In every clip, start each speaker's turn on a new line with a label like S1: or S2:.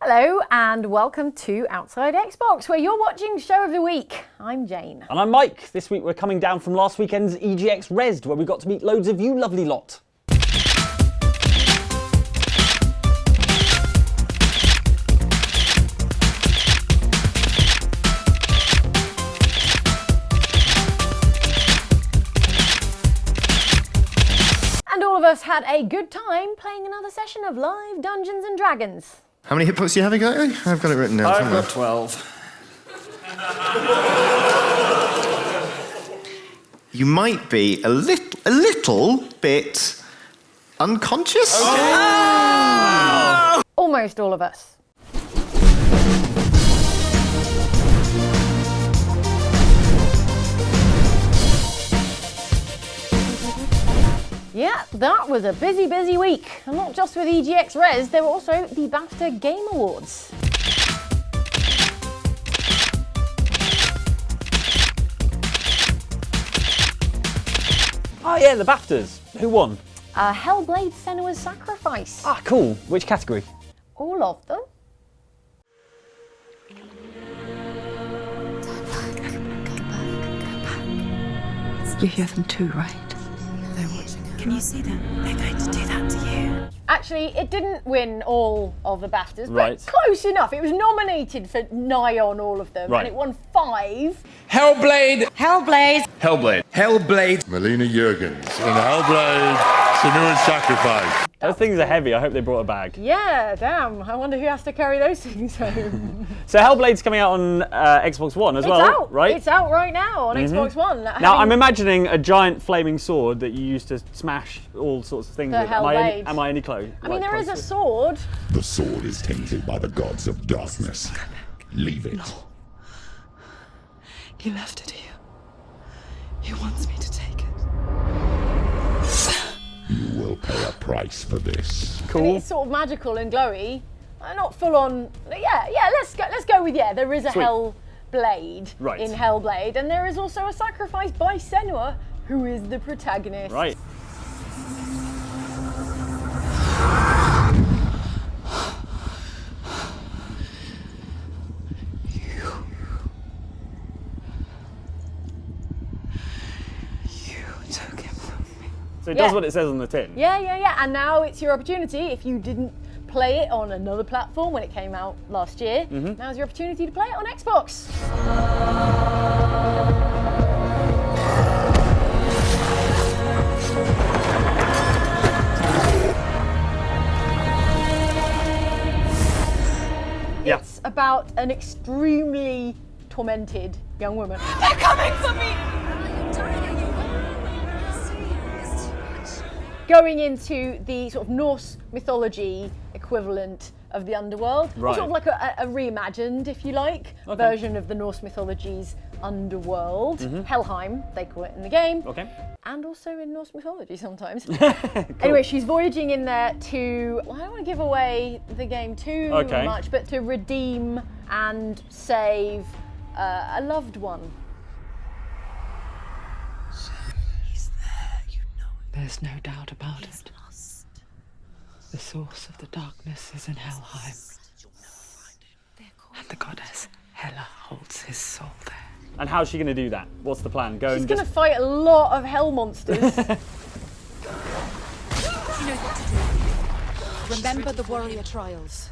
S1: Hello and welcome to Outside Xbox, where you're watching Show of the Week. I'm Jane.
S2: And I'm Mike. This week we're coming down from last weekend's EGX Resd, where we got to meet loads of you lovely lot.
S1: And all of us had a good time playing another session of live Dungeons and Dragons.
S3: How many hit points do you have exactly? I've got it written down somewhere.
S4: I've got 12.
S3: You might be a little bit unconscious.
S4: Okay.
S1: Wow. Almost all of us. Yeah, that was a busy week. And not just with EGX Res, there were also the BAFTA Game Awards.
S2: Oh yeah, the BAFTAs. Who won?
S1: Hellblade Senua's Sacrifice.
S2: Ah, cool. Which category?
S1: All of them.
S5: You hear them too, right? They're watching. Can you see them? They're going to do that to you.
S1: Actually, it didn't win all of the BAFTAs,
S2: Right.
S1: but close enough. It was nominated for nigh on all of them,
S2: Right.
S1: and it won 5.
S4: Hellblade!
S5: Hellblade!
S4: Hellblade. Hellblade.
S6: Melina Jurgens and Hellblade Senua's Sacrifice.
S2: Those things are heavy. I hope they brought a bag.
S1: Yeah, damn. I wonder who has to carry those things home.
S2: So Hellblade's coming out on Xbox One as well,
S1: It's out,
S2: right?
S1: It's out right now on Xbox One.
S2: Now, I'm imagining a giant flaming sword that you use to smash all sorts of things
S1: The
S2: with.
S1: Hellblade.
S2: Am I any close?
S1: I mean, there is a sword.
S6: The sword is tainted by the gods of darkness. Leave it.
S5: He left it here. He wants me to take it.
S6: You will pay a price for this.
S1: And
S2: Cool.
S1: it's sort of magical and glowy. Not full on. Yeah. Let's go with yeah. There is a
S2: Sweet.
S1: Hellblade
S2: Right.
S1: in Hellblade, and there is also a sacrifice by Senua, who is the protagonist.
S2: Right.
S5: You took him from me.
S2: So it
S1: Yeah.
S2: does what it says on the tin.
S1: Yeah. And now it's your opportunity. If you didn't play it on another platform when it came out last year, now's your opportunity to play it on Xbox.
S2: Yeah.
S1: It's about an extremely tormented young woman.
S5: They're coming for me!
S1: Going into the sort of Norse mythology equivalent of the underworld.
S2: Right.
S1: Sort of like a reimagined, if you like, version of the Norse mythology's underworld. Helheim, they call it in the game.
S2: Okay.
S1: And also in Norse mythology sometimes. Anyway, she's voyaging in there to, well, I don't want to give away the game too much, but to redeem and save a loved one.
S5: He's there, you know it. There's no doubt about it. The source of the darkness is in Helheim. And the goddess Hela holds his soul there.
S2: And how's she going to do that? What's the plan? Go
S1: She's
S2: and
S1: going to
S2: just...
S1: fight a lot of hell monsters.
S7: She knows what to do. Remember the warrior trials.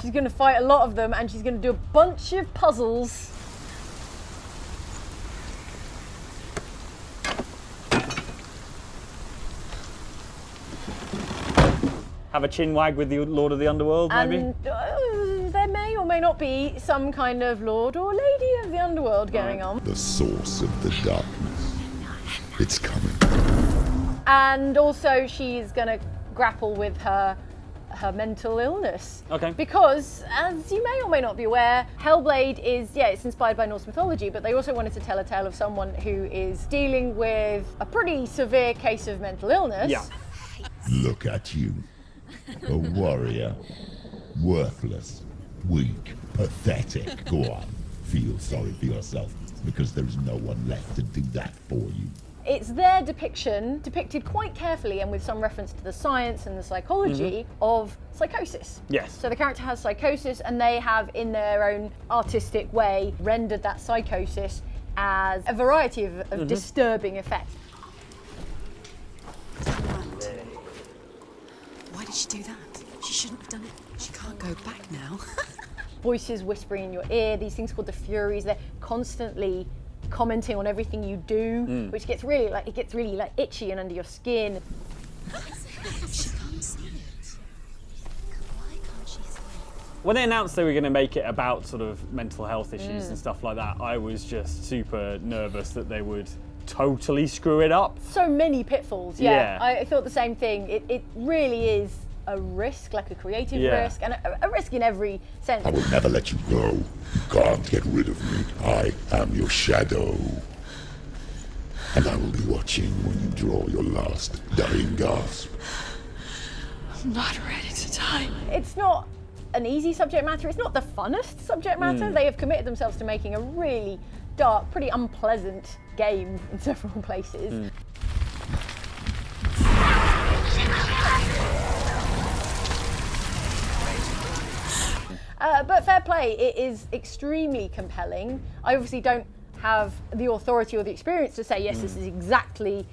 S1: She's going to fight a lot of them, and she's going to do a bunch of puzzles.
S2: Have a chin wag with the Lord of the Underworld, maybe?
S1: And there may or may not be some kind of lord or lady of the underworld going on.
S6: The source of the darkness. It's coming.
S1: And also she's going to grapple with her mental illness.
S2: Okay.
S1: Because, as you may or may not be aware, Hellblade is, it's inspired by Norse mythology, but they also wanted to tell a tale of someone who is dealing with a pretty severe case of mental illness.
S2: Yeah.
S6: Look at you. A warrior. Worthless. Weak. Pathetic. Go on. Feel sorry for yourself, because there is no one left to do that for you.
S1: it's their depiction, depicted quite carefully and with some reference to the science and the psychology of psychosis.
S2: Yes.
S1: So the character has psychosis, and they have, in their own artistic way, rendered that psychosis as a variety of disturbing effects.
S7: Why did she do that? She shouldn't have done it. She can't go back now.
S1: Voices whispering in your ear, these things called the Furies, they're constantly commenting on everything you do, which gets really itchy and under your skin.
S7: She can't see it. Why can't she see it?
S2: When they announced they were going to make it about sort of mental health issues and stuff like that, I was just super nervous that they would totally screw it up.
S1: So many pitfalls, yeah. I thought the same thing. It really is a risk, like a creative risk, and a risk in every sense.
S6: I will never let you go. You can't get rid of me. I am your shadow. And I will be watching when you draw your last dying gasp.
S5: I'm not ready to die.
S1: It's not an easy subject matter. It's not the funnest subject matter. They have committed themselves to making a really dark, pretty unpleasant game in several places. But fair play, it is extremely compelling. I obviously don't have the authority or the experience to say, yes, this is exactly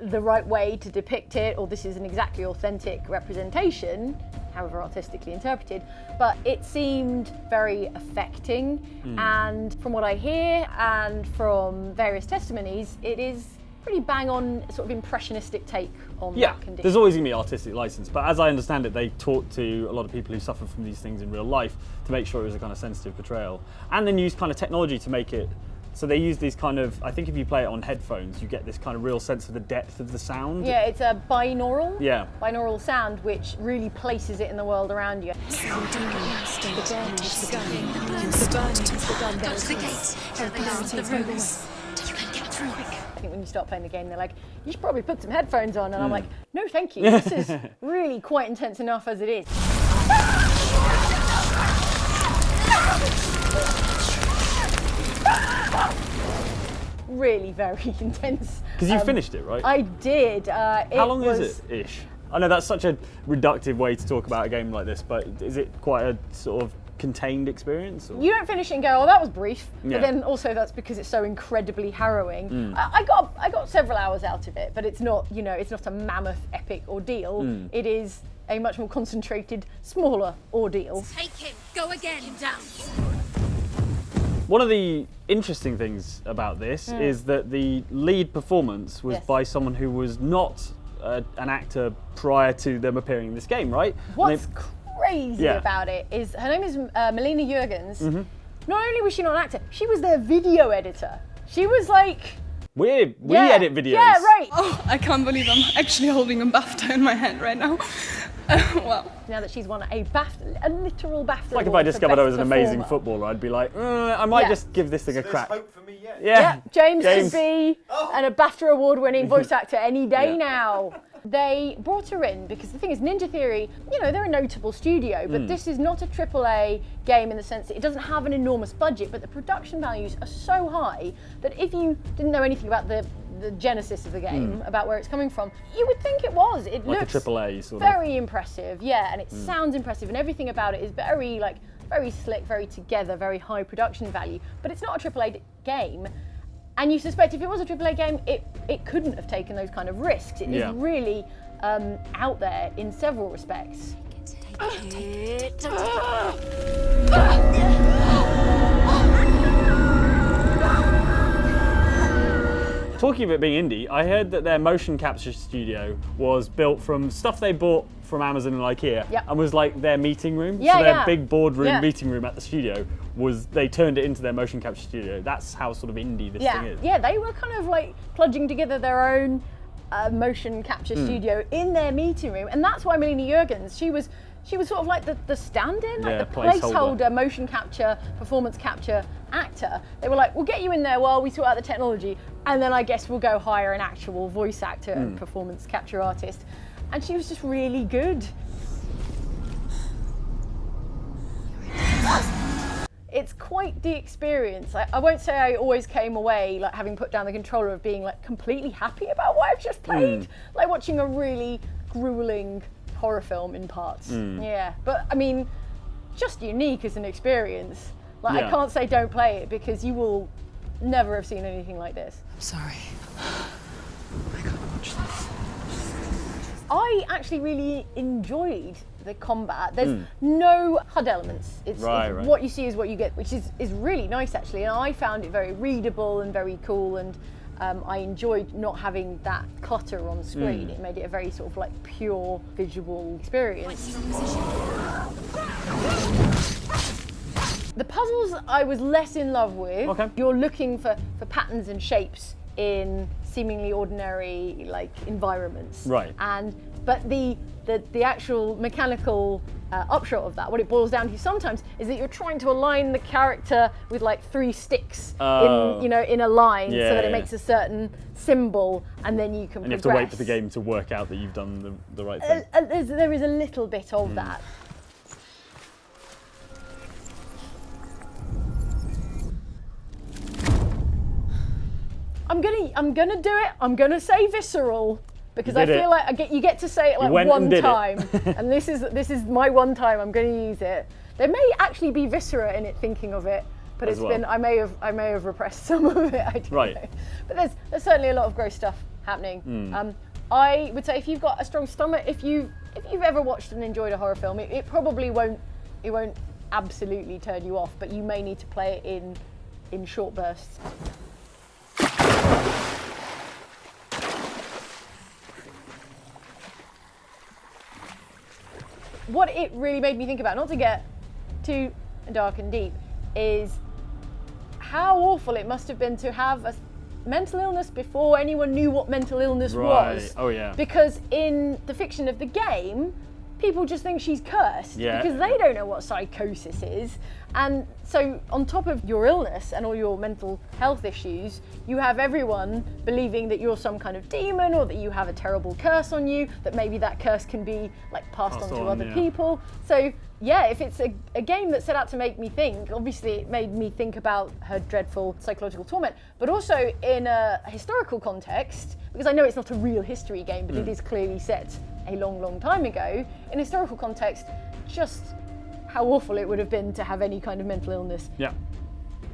S1: the right way to depict it, or this is an exactly authentic representation, however artistically interpreted, but it seemed very affecting. And from what I hear and from various testimonies, it is pretty bang on sort of impressionistic take on that condition.
S2: There's always going to be artistic license, but as I understand it, they talked to a lot of people who suffer from these things in real life to make sure it was a kind of sensitive portrayal. And then used kind of technology to make it, so they use these kind of, I think if you play it on headphones, you get this kind of real sense of the depth of the sound.
S1: Yeah, it's a binaural.
S2: Yeah.
S1: Binaural sound, which really places it in the world around you.
S7: That's the gate. The rooms. You can get through.
S1: I think when you start playing the game, they're like, you should probably put some headphones on. And I'm like, no, thank you. This is really quite intense enough as it is. Really very intense.
S2: Because you finished it, right?
S1: I did.
S2: How long is it, ish? I know that's such a reductive way to talk about a game like this, but is it quite a sort of contained experience? Or?
S1: You don't finish it and go, oh, that was brief.
S2: Yeah.
S1: But then also that's because it's so incredibly harrowing. I got several hours out of it, but it's not, it's not a mammoth epic ordeal. It is a much more concentrated, smaller ordeal.
S7: Take him. Go again. Down.
S2: One of the interesting things about this is that the lead performance was by someone who was not an actor prior to them appearing in this game, right?
S1: What's crazy about it is her name is Melina Jurgens. Not only was she not an actor, she was their video editor. She was like...
S2: We edit videos.
S1: Yeah, right.
S5: Oh, I can't believe I'm actually holding a BAFTA in my hand right now. Wow.
S1: Now that she's won a literal BAFTA.
S2: Like if I discovered I was an amazing footballer, I'd be like, I might just give this thing a crack.
S3: There's hope for me yet.
S1: Yeah, James could be a BAFTA award-winning voice actor any day now. They brought her in because the thing is, Ninja Theory, they're a notable studio, but this is not a AAA game in the sense that it doesn't have an enormous budget, but the production values are so high that if you didn't know anything about the genesis of the game, about where it's coming from, you would think it was. It
S2: like
S1: looks
S2: a AAA sort of.
S1: very impressive, and it sounds impressive, and everything about it is very slick, very together, very high production value, but it's not a AAA game. And you suspect if it was a AAA game, it couldn't have taken those kind of risks. It is really out there in several respects.
S2: Talking of it being indie, I heard that their motion capture studio was built from stuff they bought from Amazon and IKEA, and was like their meeting room. So their big boardroom meeting room at the studio they turned it into their motion capture studio. That's how sort of indie this thing is.
S1: Yeah, they were kind of like plunging together their own motion capture studio in their meeting room, and that's why Melina Jurgens, she was sort of like the stand-in, like the placeholder motion capture, performance capture actor. They were like, we'll get you in there while we sort out the technology, and then I guess we'll go hire an actual voice actor and performance capture artist. And she was just really good. it's quite the experience. I won't say I always came away like having put down the controller of being like completely happy about what I've just played, like watching a really grueling horror film in parts. Yeah, but I mean, just unique as an experience. Like I can't say don't play it because you will never have seen anything like this.
S5: I'm sorry. I can't watch this.
S1: I actually really enjoyed the combat. There's no HUD elements. It's what you see is what you get, which is really nice actually. And I found it very readable and very cool, and I enjoyed not having that clutter on screen. It made it a very sort of like pure visual experience. The puzzles I was less in love with. Okay. You're looking for patterns and shapes in seemingly ordinary like environments. Right. But the actual mechanical upshot of that, what it boils down to sometimes is that you're trying to align the character with like 3 sticks in a line so that it makes a certain symbol, and then you can progress.
S2: And you have to wait for the game to work out that you've done the right thing.
S1: There is a little bit of that. I'm gonna do it. I'm gonna say visceral because I feel like you get to say it like one time, and this is my one time. I'm gonna use it. There may actually be viscera in it, thinking of it, but I may have repressed some of it. I don't know. But there's certainly a lot of gross stuff happening. I would say if you've got a strong stomach, if you've ever watched and enjoyed a horror film, it probably won't absolutely turn you off, but you may need to play it in short bursts. What it really made me think about, not to get too dark and deep, is how awful it must have been to have a mental illness before anyone knew what mental illness was. Oh yeah. Because in the fiction of the game, people just think she's cursed because they don't know what psychosis is. And so on top of your illness and all your mental health issues, you have everyone believing that you're some kind of demon or that you have a terrible curse on you, that maybe that curse can be like passed on to other people. So yeah, if it's a game that set out to make me think, obviously it made me think about her dreadful psychological torment, but also in a historical context, because I know it's not a real history game, but it is clearly set a long, long time ago. In a historical context, just how awful it would have been to have any kind of mental illness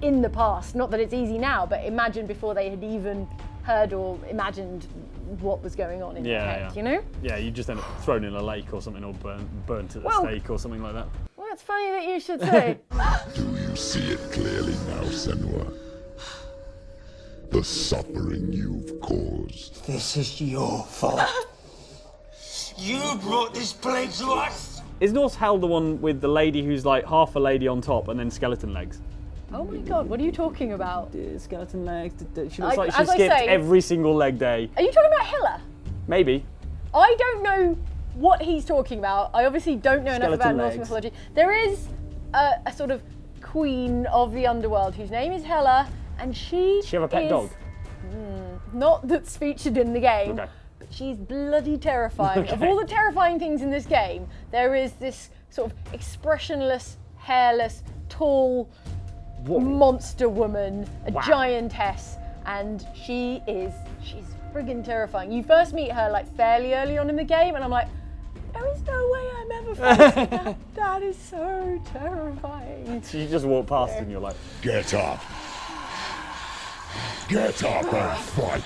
S1: in the past. Not that it's easy now, but imagine before they had even heard or imagined what was going on in their head, you know? Yeah, you just end up thrown in a lake or something, or burnt at the stake or something like that. Well, it's funny that you should say.
S6: Do you see it clearly now, Senua? The suffering you've caused.
S8: This is your fault. You brought this plague to us?
S2: Is Norse Hell the one with the lady who's like half a lady on top and then skeleton legs?
S1: Oh my god, what are you talking about?
S2: Skeleton legs. She looks like she skipped every single leg day.
S1: Are you talking about Hela?
S2: Maybe.
S1: I don't know what he's talking about. I obviously don't know enough about Norse mythology. There is a sort of queen of the underworld whose name is Hela, and she
S2: have a pet dog?
S1: Not that's featured in the game. Okay. She's bloody terrifying. Okay. Of all the terrifying things in this game, there is this sort of expressionless, hairless, tall monster woman, a giantess, and she's friggin' terrifying. You first meet her like fairly early on in the game, and I'm like, there is no way I'm ever facing that. That is so terrifying.
S2: So you just walk past and you're like,
S6: get up. Get up and fight.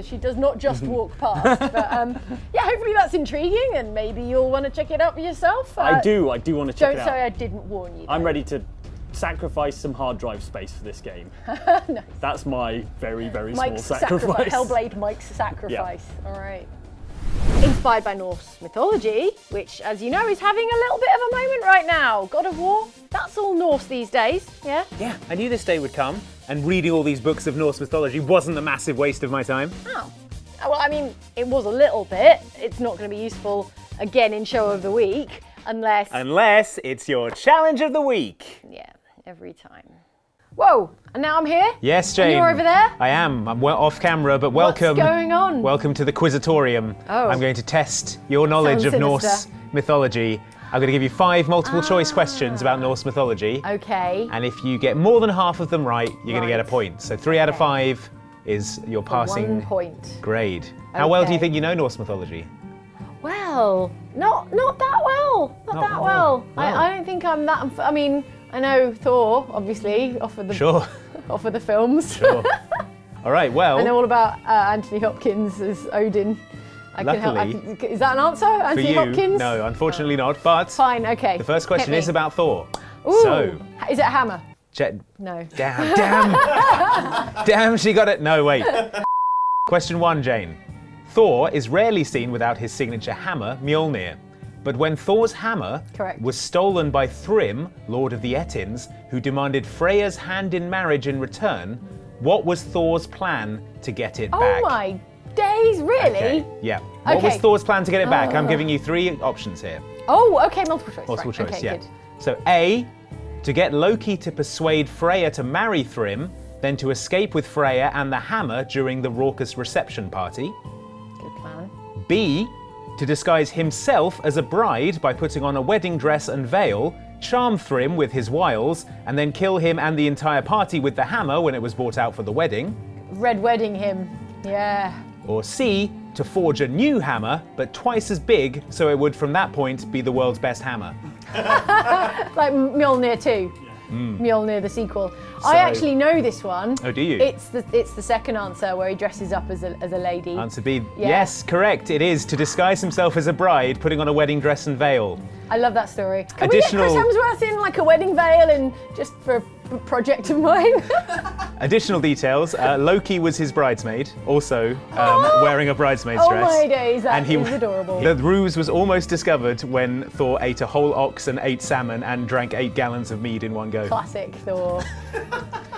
S1: She does not just walk past, but yeah, hopefully that's intriguing, and maybe you'll want to check it out for yourself.
S2: I do want to check it out.
S1: Don't say I didn't warn you.
S2: I'm ready to sacrifice some hard drive space for this game.
S1: Nice.
S2: That's my very, very
S1: Mike's
S2: small sacrifice.
S1: Hellblade Mike's sacrifice. Yeah. All right. Inspired by Norse mythology, which, as you know, is having a little bit of a moment right now. God of War, that's all Norse these days, yeah?
S9: Yeah, I knew this day would come, and reading all these books of Norse mythology wasn't a massive waste of my time.
S1: Oh. Well, I mean, it was a little bit. It's not going to be useful again in Show of the Week, unless...
S9: Unless it's your Challenge of the Week.
S1: Yeah, every time. Whoa, and now I'm here?
S9: Yes, Jane.
S1: And you're over there?
S9: I am. I'm off camera, but welcome.
S1: What's going on?
S9: Welcome to the Quizzatorium.
S1: Oh.
S9: I'm going to test your knowledge of Norse mythology. I'm going to give you 5 multiple choice questions about Norse mythology.
S1: Okay.
S9: And if you get more than half of them right, you're going to get a point. So 3 out of 5 is your passing
S1: 1 point.
S9: grade. How well do you think you know Norse mythology?
S1: Well, not that well. Not that well. I don't think I'm that. I mean, I know Thor, obviously, off of the films.
S9: Sure. All right. Well.
S1: I know all about Anthony Hopkins as Odin.
S9: Luckily,
S1: is that an answer, Anthony Hopkins?
S9: No, unfortunately not. But
S1: fine. Okay.
S9: The first question is about Thor.
S1: Ooh,
S9: so,
S1: is it a hammer?
S9: No.
S1: No.
S9: Damn, she got it. No, wait. Question 1, Jane. Thor is rarely seen without his signature hammer, Mjolnir. But when Thor's hammer was stolen by Thrym, Lord of the Ettins, who demanded Freya's hand in marriage in return, what was Thor's plan to get it back?
S1: Oh my days, really?
S9: Okay. Yeah. What was Thor's plan to get it back? I'm giving you 3 options here.
S1: Oh, okay, multiple choice.
S9: Multiple choice,
S1: okay,
S9: yeah.
S1: Good.
S9: So A, to get Loki to persuade Freya to marry Thrym, then to escape with Freya and the hammer during the raucous reception party.
S1: Good plan.
S9: B, to disguise himself as a bride by putting on a wedding dress and veil, charm Thrym with his wiles, and then kill him and the entire party with the hammer when it was brought out for the wedding.
S1: Red wedding him, yeah.
S9: Or C, to forge a new hammer, but twice as big, so it would from that point be the world's best hammer.
S1: Like Mjolnir 2. Mjolnir the sequel. I actually know this one.
S9: Oh, do you?
S1: It's the second answer where he dresses up as a lady.
S9: Answer B. Yeah. Yes, correct. It is to disguise himself as a bride, putting on a wedding dress and veil.
S1: I love that story. Can we get Chris Hemsworth in like a wedding veil and just for a project of mine?
S9: Additional details, Loki was his bridesmaid, also wearing a bridesmaid's dress.
S1: Oh my days, that is adorable.
S9: The ruse was almost discovered when Thor ate a whole ox and 8 salmon and drank 8 gallons of mead in one go.
S1: Classic Thor.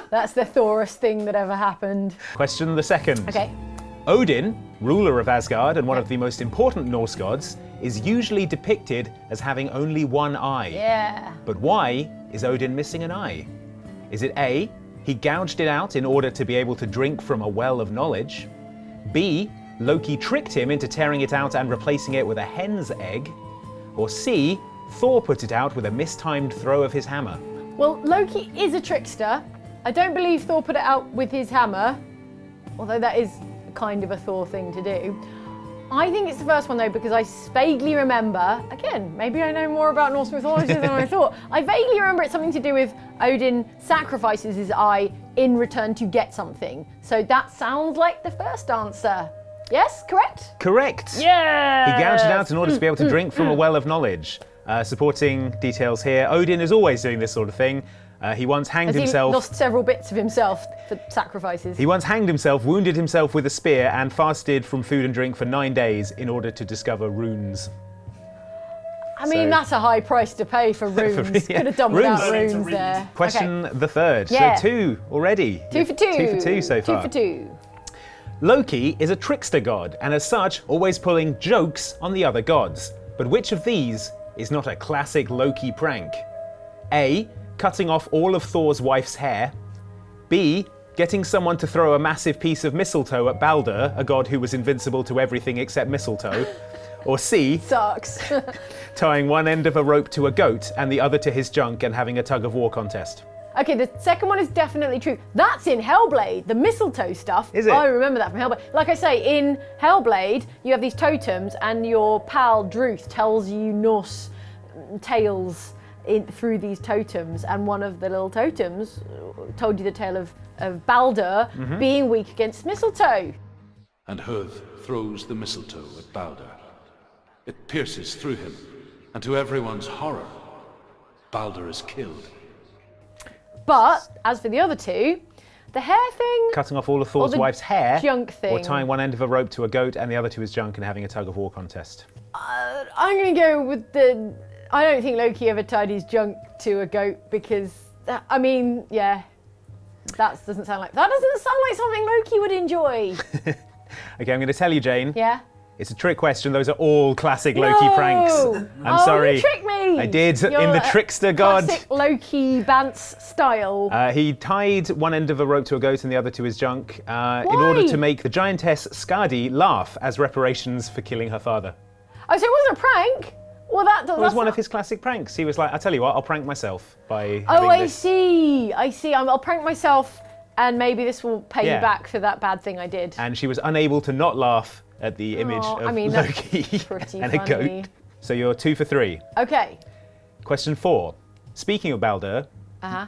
S1: That's the Thorest thing that ever happened.
S9: Question the second.
S1: Okay.
S9: Odin, ruler of Asgard and one of the most important Norse gods, is usually depicted as having only one eye.
S1: Yeah.
S9: But why is Odin missing an eye? Is it A, he gouged it out in order to be able to drink from a well of knowledge? B, Loki tricked him into tearing it out and replacing it with a hen's egg? Or C, Thor put it out with a mistimed throw of his hammer?
S1: Well, Loki is a trickster. I don't believe Thor put it out with his hammer, although that is kind of a Thor thing to do. I think it's the first one though, because I vaguely remember, again, maybe I know more about Norse mythology than I thought. I vaguely remember it's something to do with Odin sacrifices his eye in return to get something. So that sounds like the first answer. Yes, correct?
S9: Correct.
S1: Yeah.
S9: He gouged it out in order to be able to drink from a well of knowledge. Supporting details here, Odin is always doing this sort of thing. He once hanged himself.
S1: He lost several bits of himself for sacrifices.
S9: He once hanged himself, wounded himself with a spear, and fasted from food and drink for 9 days in order to discover runes.
S1: I mean, that's a high price to pay for runes.
S9: Yeah.
S1: Could have done without runes there.
S9: Question the third.
S1: Yeah.
S9: So 2 already.
S1: 2 for 2.
S9: 2 for 2 so far.
S1: 2 for 2.
S9: Loki is a trickster god, and as such, always pulling jokes on the other gods. But which of these is not a classic Loki prank? A, cutting off all of Thor's wife's hair. B, getting someone to throw a massive piece of mistletoe at Balder, a god who was invincible to everything except mistletoe. Or C,
S1: sucks.
S9: tying one end of a rope to a goat and the other to his junk and having a tug-of-war contest.
S1: Okay, the second one is definitely true. That's in Hellblade, the mistletoe stuff.
S9: Is it?
S1: I remember that from Hellblade. Like I say, in Hellblade, you have these totems and your pal Druth tells you Norse tales through these totems, and one of the little totems told you the tale of Balder being weak against mistletoe.
S10: And Hurth throws the mistletoe at Balder. It pierces through him, and to everyone's horror, Balder is killed.
S1: But, as for the other two, the hair thing...
S9: Cutting off all of Thor's wife's hair.
S1: Junk thing.
S9: Or tying one end of a rope to a goat and the other to his junk and having a tug-of-war contest.
S1: I'm going to go with the... I don't think Loki ever tied his junk to a goat because, I mean, yeah, that doesn't sound like something Loki would enjoy.
S9: Okay, I'm going to tell you, Jane.
S1: Yeah?
S9: It's a trick question. Those are all classic Loki pranks. I'm sorry.
S1: You tricked me.
S9: I did. In the trickster god.
S1: Classic Loki Bantz style.
S9: He tied one end of a rope to a goat and the other to his junk in order to make the giantess Skadi laugh as reparations for killing her father.
S1: Oh, so it wasn't a prank? Well,
S9: it was one of his classic pranks. He was like, I tell you what, I'll prank myself by
S1: see. I'll prank myself and maybe this will pay you back for that bad thing I did.
S9: And she was unable to not laugh at the image of Loki and a goat. So you're 2 for 3.
S1: Okay.
S9: Question 4. Speaking of Baldur,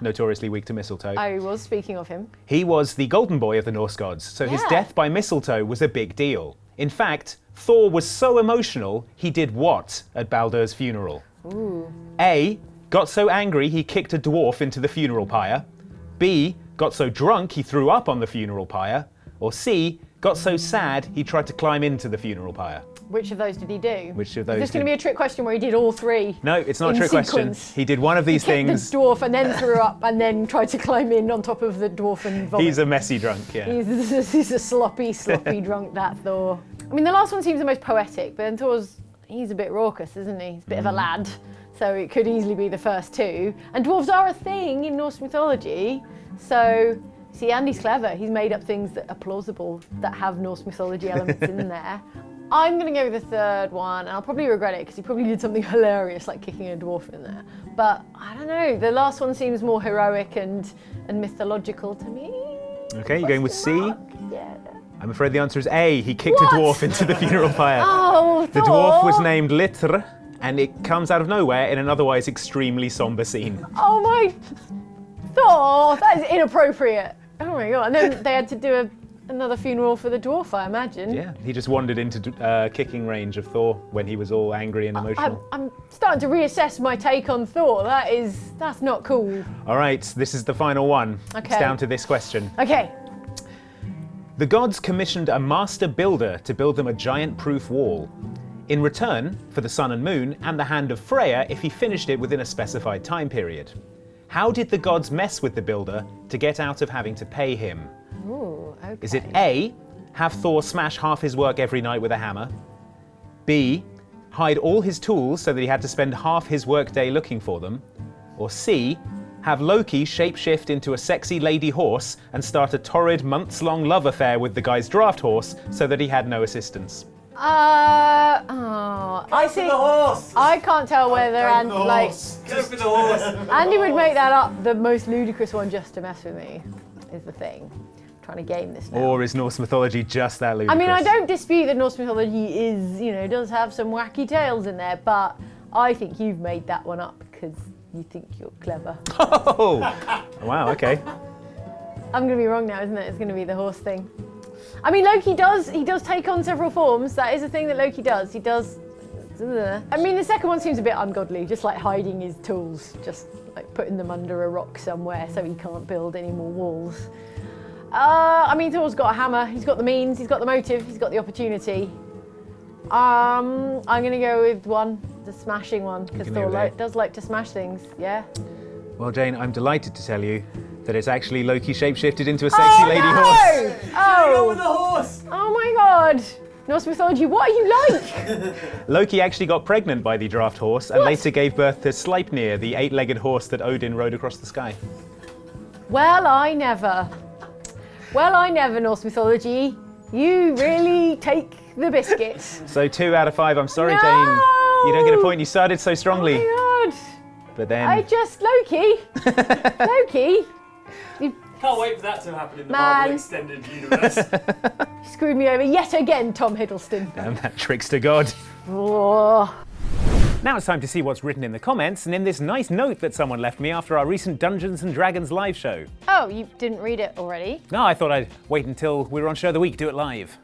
S9: notoriously weak to mistletoe.
S1: I was speaking of him.
S9: He was the golden boy of the Norse gods, so his death by mistletoe was a big deal. In fact, Thor was so emotional, he did what at Baldur's funeral?
S1: Ooh.
S9: A. Got so angry he kicked a dwarf into the funeral pyre. B. Got so drunk he threw up on the funeral pyre. Or C. Got so sad he tried to climb into the funeral pyre.
S1: Which of those did he do?
S9: Which of those?
S1: Is this going to be a trick question where he did all 3?
S9: No, it's not a trick question. He did one of these things.
S1: The dwarf and then threw up and then tried to climb in on top of the dwarf and vomit.
S9: He's a messy drunk, yeah.
S1: He's a sloppy drunk, that Thor. I mean, the last one seems the most poetic, but then he's a bit raucous, isn't he? He's a bit of a lad, so it could easily be the first 2. And dwarves are a thing in Norse mythology, so see, Andy's clever. He's made up things that are plausible, that have Norse mythology elements in there. I'm going to go with the 3rd one, and I'll probably regret it because he probably did something hilarious like kicking a dwarf in there. But I don't know, the last one seems more heroic and mythological to me.
S9: Okay, you're going with C?
S1: Yeah.
S9: I'm afraid the answer is A. He kicked a dwarf into the funeral pyre.
S1: Oh,
S9: the dwarf was named Litr, and it comes out of nowhere in an otherwise extremely somber scene.
S1: Oh my... Thor, that is inappropriate. Oh my god, and then they had to do another funeral for the dwarf, I imagine.
S9: Yeah, he just wandered into kicking range of Thor when he was all angry and emotional.
S1: I'm starting to reassess my take on Thor. That's not cool.
S9: All right, this is the final one.
S1: Okay.
S9: It's down to this question.
S1: Okay.
S9: The gods commissioned a master builder to build them a giant-proof wall. In return for the sun and moon and the hand of Freya if he finished it within a specified time period. How did the gods mess with the builder to get out of having to pay him?
S1: Ooh, okay.
S9: Is it A, have Thor smash half his work every night with a hammer? B, hide all his tools so that he had to spend half his workday looking for them? Or C, have Loki shapeshift into a sexy lady horse and start a torrid months-long love affair with the guy's draft horse so that he had no assistance?
S1: I think the horse. I can't tell whether Andy
S8: Go for the horse.
S1: Andy would make that up the most ludicrous one just to mess with me. Is the thing. I'm trying to game this now.
S9: Or is Norse mythology just that ludicrous?
S1: I mean, I don't dispute that Norse mythology does have some wacky tales in there, but I think you've made that one up because you think you're clever.
S9: Oh, wow, okay.
S1: I'm going to be wrong now, isn't it? It's going to be the horse thing. I mean, Loki does take on several forms. That is a thing that Loki does. He does. I mean, the second one seems a bit ungodly, just like hiding his tools, just like putting them under a rock somewhere so he can't build any more walls. I mean, Thor's got a hammer. He's got the means. He's got the motive. He's got the opportunity. I'm going to go with the smashing one, because Thor does like to smash things. Yeah.
S9: Well, Jane, I'm delighted to tell you that it's actually Loki shapeshifted into a sexy lady horse.
S1: Oh,
S8: with the horse.
S1: Oh my god. Norse mythology, what are you like?
S9: Loki actually got pregnant by the draft horse and later gave birth to Sleipnir, the 8-legged horse that Odin rode across the sky.
S1: Well, I never, Norse mythology. You really take the biscuit.
S9: So 2 out of 5. I'm sorry,
S1: No!
S9: Jane. You don't get a point. You started so strongly.
S1: Oh my god.
S9: But then...
S1: Loki.
S2: Can't wait for that to happen in the Marvel Extended Universe.
S1: You screwed me over yet again, Tom Hiddleston.
S9: Damn that trickster god.
S1: Oh.
S9: Now it's time to see what's written in the comments and in this nice note that someone left me after our recent Dungeons & Dragons live show.
S1: Oh, you didn't read it already?
S9: No, I thought I'd wait until we were on Show of the Week, do it live.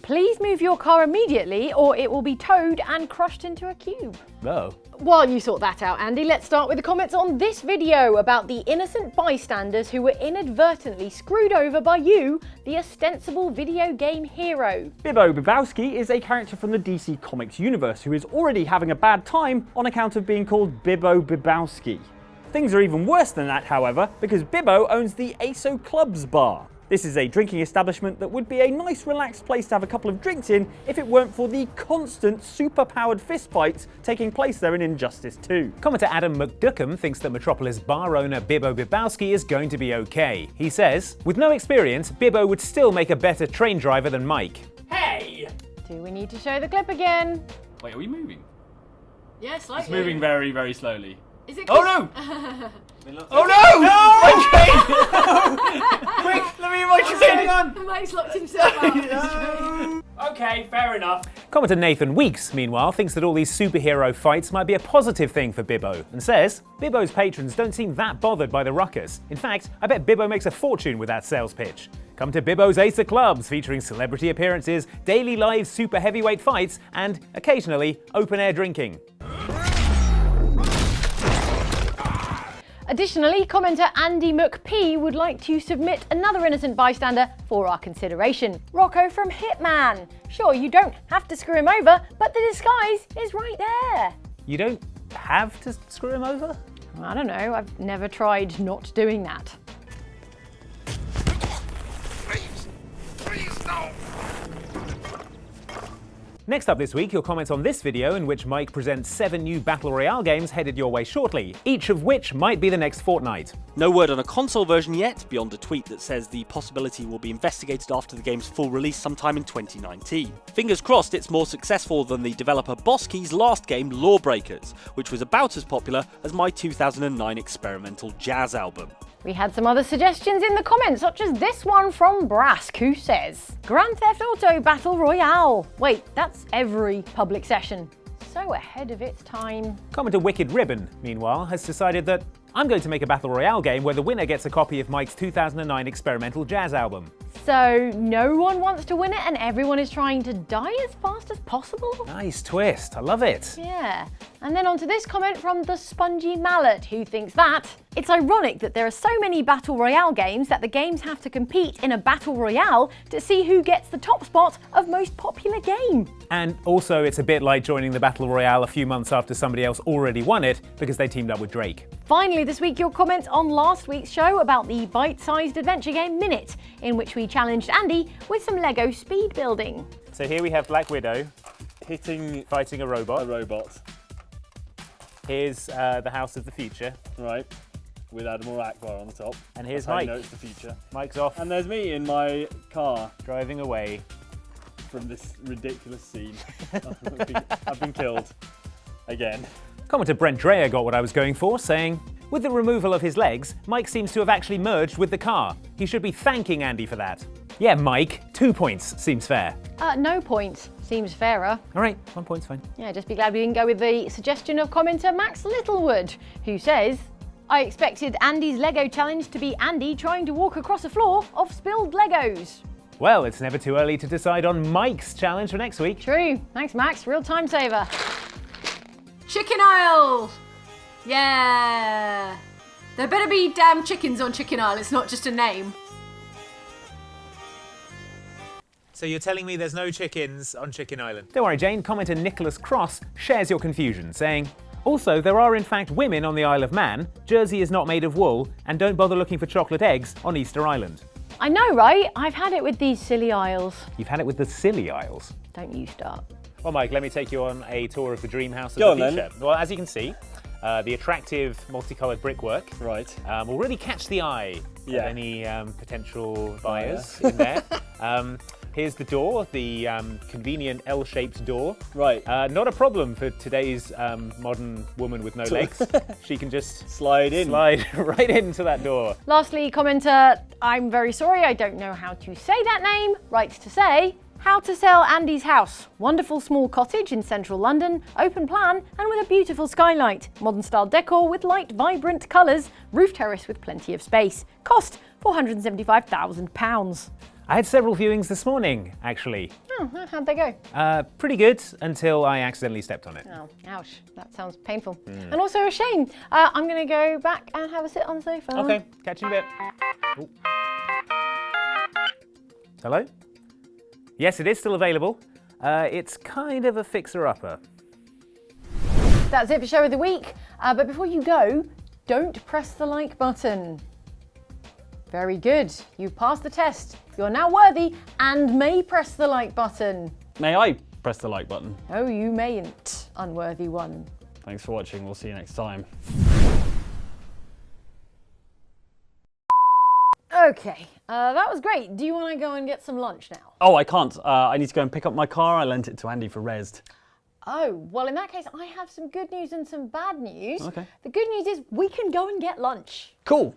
S1: Please move your car immediately or it will be towed and crushed into a cube.
S9: Oh.
S1: While you sort that out, Andy, let's start with the comments on this video about the innocent bystanders who were inadvertently screwed over by you, the ostensible video game hero.
S2: Bibbo Bibowski is a character from the DC Comics universe who is already having a bad time on account of being called Bibbo Bibowski. Things are even worse than that, however, because Bibbo owns the ASO Clubs bar. This is a drinking establishment that would be a nice relaxed place to have a couple of drinks in if it weren't for the constant super-powered fistfights taking place there in Injustice 2.
S9: Commenter Adam McDuckham thinks that Metropolis bar owner Bibbo Bibowski is going to be okay. He says, with no experience, Bibbo would still make a better train driver than Mike.
S2: Hey!
S1: Do we need to show the clip again?
S2: Wait, are we moving?
S1: Yeah, slightly.
S2: It's moving very, very slowly.
S1: Is it?
S2: Oh no! Oh no! Quick, let me in my chicken!
S1: Mike's locked himself out.
S2: Okay, fair enough.
S9: Commenter Nathan Weeks, meanwhile, thinks that all these superhero fights might be a positive thing for Bibbo, and says, Bibbo's patrons don't seem that bothered by the ruckus. In fact, I bet Bibbo makes a fortune with that sales pitch. Come to Bibbo's Ace of Clubs, featuring celebrity appearances, daily live super heavyweight fights, and, occasionally, open-air drinking.
S1: Additionally, commenter Andy McP would like to submit another innocent bystander for our consideration. Rocco from Hitman. Sure, you don't have to screw him over, but the disguise is right there.
S9: You don't have to screw him over?
S1: I don't know, I've never tried not doing that.
S6: Please, no.
S9: Next up this week, you'll comment on this video in which Mike presents 7 new Battle Royale games headed your way shortly, each of which might be the next Fortnite.
S11: No word on a console version yet, beyond a tweet that says the possibility will be investigated after the game's full release sometime in 2019. Fingers crossed it's more successful than the developer Boskey's last game, Lawbreakers, which was about as popular as my 2009 experimental jazz album.
S1: We had some other suggestions in the comments, such as this one from Brask, who says, Grand Theft Auto Battle Royale. Wait, that's every public session. So ahead of its time.
S9: Commenter Wicked Ribbon, meanwhile, has decided that I'm going to make a Battle Royale game where the winner gets a copy of Mike's 2009 experimental jazz album.
S1: So no one wants to win it and everyone is trying to die as fast as possible?
S9: Nice twist, I love it.
S1: Yeah. And then on to this comment from the Spongy Mallet, who thinks that it's ironic that there are so many Battle Royale games that the games have to compete in a Battle Royale to see who gets the top spot of most popular game.
S9: And also it's a bit like joining the Battle Royale a few months after somebody else already won it because they teamed up with Drake.
S1: Finally this week, your comments on last week's show about the bite-sized adventure game Minute, in which we challenged Andy with some Lego speed building.
S9: So here we have Black Widow fighting a robot. Here's the House of the Future.
S2: Right, with Admiral Akbar on the top.
S9: And here's
S2: That's how
S9: Mike.
S2: you know it's the future.
S9: Mike's off.
S2: And there's me in my car.
S9: Driving away.
S2: From this ridiculous scene. I've been killed. Again.
S9: Commenter Brent Dreyer got what I was going for, saying, with the removal of his legs, Mike seems to have actually merged with the car. He should be thanking Andy for that. Yeah, Mike, 2 points seems fair.
S1: No points seems fairer.
S9: All right, 1 point's fine.
S1: Yeah, just be glad we didn't go with the suggestion of commenter Max Littlewood, who says, I expected Andy's Lego challenge to be Andy trying to walk across a floor of spilled Legos.
S9: Well, it's never too early to decide on Mike's challenge for next week.
S1: True. Thanks, Max. Real time saver. Chicken aisle! Yeah! There better be damn chickens on Chicken Aisle, it's not just a name.
S9: So you're telling me there's no chickens on Chicken Island? Don't worry, Jane. Commenter Nicholas Cross shares your confusion, saying, also, there are in fact women on the Isle of Man, Jersey is not made of wool, and don't bother looking for chocolate eggs on Easter Island.
S1: I know, right? I've had it with these silly isles.
S9: You've had it with the silly isles?
S1: Don't you start.
S9: Well, Mike, let me take you on a tour of the dream house of
S2: Go
S9: the
S2: on,
S9: future.
S2: then.
S9: Well, as you can see, the attractive multicoloured brickwork will really catch the eye of any potential buyers in there. Here's the door, the convenient L-shaped door.
S2: Right.
S9: Not a problem for today's modern woman with no legs. She can just
S2: slide
S9: right into that door.
S1: Lastly, commenter, I'm very sorry, I don't know how to say that name, writes to say, how to sell Andy's house. Wonderful small cottage in central London, open plan and with a beautiful skylight. Modern style decor with light, vibrant colours. Roof terrace with plenty of space. Cost £475,000.
S9: I had several viewings this morning, actually.
S1: Oh, how'd they go?
S9: Pretty good until I accidentally stepped on it.
S1: Oh, ouch. That sounds painful. And also a shame. I'm going to go back and have a sit on the sofa.
S9: Okay, catch you in a bit. Ooh. Hello? Yes, it is still available. It's kind of a fixer-upper.
S1: That's it for Show of the Week. But before you go, don't press the like button. Very good. You passed the test. You're now worthy and may press the like button.
S2: May I press the like button?
S1: Oh, you mayn't, unworthy one.
S2: Thanks for watching. We'll see you next time.
S1: Okay, that was great. Do you want to go and get some lunch now?
S2: Oh, I can't. I need to go and pick up my car. I lent it to Andy for Resd.
S1: Oh, well, in that case, I have some good news and some bad news.
S2: Okay.
S1: The good news is we can go and get lunch.
S12: Cool.